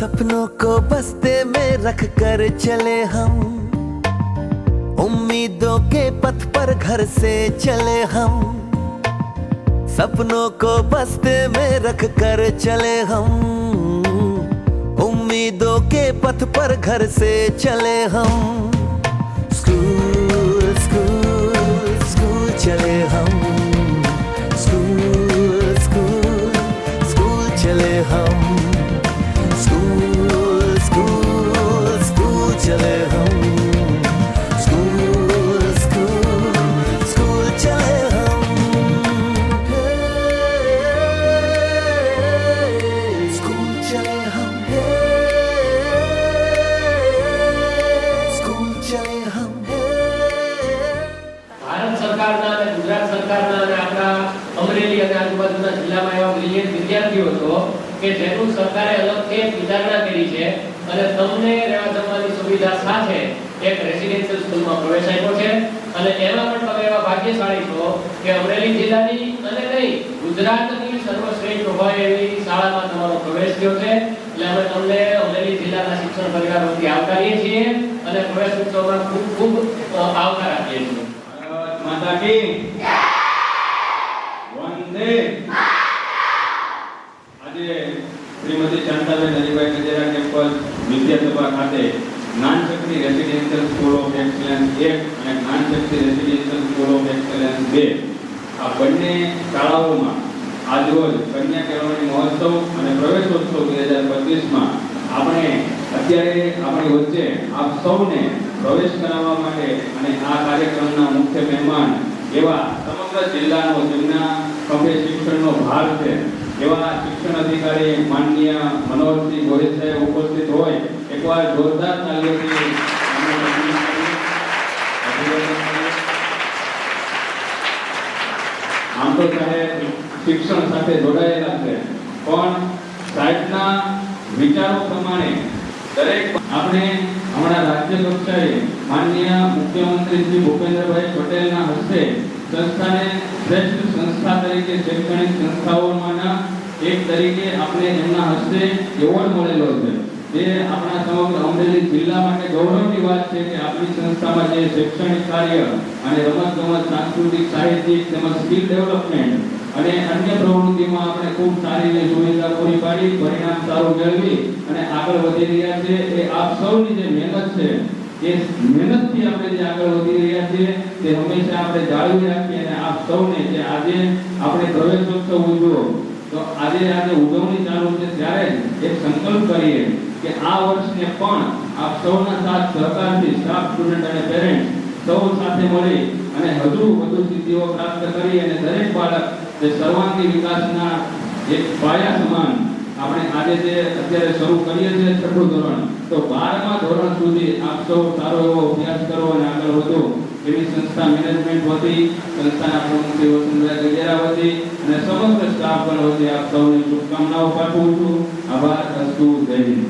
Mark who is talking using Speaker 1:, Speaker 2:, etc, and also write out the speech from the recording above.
Speaker 1: सपनों को बस्ते में रख कर चले हम, उम्मीदों के पथ पर घर से चले हम। सपनों को बस्ते में रख कर चले हम, उम्मीदों के पथ पर घर से चले हम। स्कूल स्कूल स्कूल चले हम, स्कूल स्कूल स्कूल चले हम, स्कूल स्कूल स्कूल चले हम, स्कूल स्कूल स्कूल चले हम। स्कूल चले हम, स्कूल चले हम।
Speaker 2: ભારત સરકારના અને ગુજરાત સરકારના અને આપણા અમરેલી અને આજુબાજુના જિલ્લામાં એવા બ્રિલિયન્ટ વિદ્યાર્થીઓ હતો કે જેનું સરકારે અલગથી વિચારણા કરી છે અને તમને રહેવા જમવાની સુવિધા સાથે એક રેસિડેન્શિયલ સ્કૂલમાં પ્રવેશ આપ્યો છે અને એમાં પણ તમે એવા ભાગ્યશાળી છો કે અમરેલી જિલ્લાની અને નહીં ગુજરાતની સર્વશ્રેષ્ઠ હોય એવી શાળામાં તમારો પ્રવેશ થયો છે। એટલે અમે તમને અમરેલી જિલ્લાના શિક્ષણ પરિવાર વતી આવકારીએ છીએ અને પ્રવેશ ઉત્સવમાં ખૂબ ખૂબ આવકાર આપીએ છીએ।
Speaker 3: माता की वंदे। આજે શ્રીમતી શાંતાબેન હરિભાઈ ગજેરા કેમ્પસ વિદ્યાસભા ખાતે Gyanshakti residential school of excellence 1 અને Gyanshakti residential school of excellence 2 આ બંને શાળાઓમાં આજરોજ કન્યા કેળવણી મહોત્સવ અને પ્રવેશોત્સવ 2025માં આપણે અત્યારે આપણી વચ્ચે આપ સૌને પ્રવેશ કરાવવા માટે અને આ કાર્યક્રમના મુખ્ય મહેમાન એવા સમગ્ર જિલ્લાનો જેમના ખભે શિક્ષણનો ભાર છે એવા શિક્ષણ અધિકારી માનનીય મનોહરસિંહ ગોહિલ સાહેબ ઉપસ્થિત હોય એકવાર જોરદાર તાલીઓથી આમ તો સાહેબ શિક્ષણ સાથે જોડાયેલા છે પણ સાહેબના વિચારો પ્રમાણે દરેક આપણે હમણાં રાજ્ય કક્ષાએ માનનીય મુખ્યમંત્રી શ્રી ભૂપેન્દ્રભાઈ પટેલના હસ્તે સંસ્થાને શ્રેષ્ઠ સંસ્થા તરીકે શૈક્ષણિક સંસ્થાઓમાંના એક તરીકે આપણે એમના હસ્તે એવોર્ડ મળેલો છે। જે આપણા સમગ્ર અમરેલી જિલ્લા માટે ગૌરવની વાત છે કે આપણી સંસ્થામાં જે શૈક્ષણિક કાર્ય અને રમતગમત સાંસ્કૃતિક સાહિત્યિક તેમજ સ્કિલ ડેવલપમેન્ટ અને અન્ય પ્રવૃત્તિમાં આપણે ખૂબ સારી સુવિધા પૂરી પાડી પરિણામ સારું મેળવી અને આગળ વધી રહ્યા છે। એ આપ સૌની જે મહેનત છે એ મહેનતથી આપણે જે આગળ વધી રહ્યા છીએ તે હંમેશા આપણે જાળવી રાખીએ અને આપ સૌને જે આજે આપણે પ્રવેશોત્સવ ઉજવ્યો તો આજે ઉજવણી ચાલુ છે ત્યારે જ એક સંકલ્પ કરીએ કે આ વર્ષને પણ આપ સૌના સાથ સહકારથી સ્ટાફ સ્ટુડન્ટ અને પેરેન્ટ્સ સૌ સાથે મળી અને વધુ સિદ્ધિઓ પ્રાપ્ત કરી અને દરેક બાળક જે સર્વાંગી વિકાસના એક પાયા સમાન આપણે આજે જે અત્યારે શરૂ કરીએ છીએ છઠ્ઠું ધોરણ તો 12મા ધોરણ સુધી આપ સૌ સારો એવો અભ્યાસ કરો અને આગળ વધો એવી સંસ્થા મેનેજમેન્ટ વતી સંસ્થાના પ્રમુખ શ્રી વસંતભાઈ ગજેરા વતી અને સમગ્ર સ્ટાફ ગણ વતી આપ સૌને શુભકામનાઓ પાઠવું છું। આભાર। અસ્તુ। જય હિન્દ।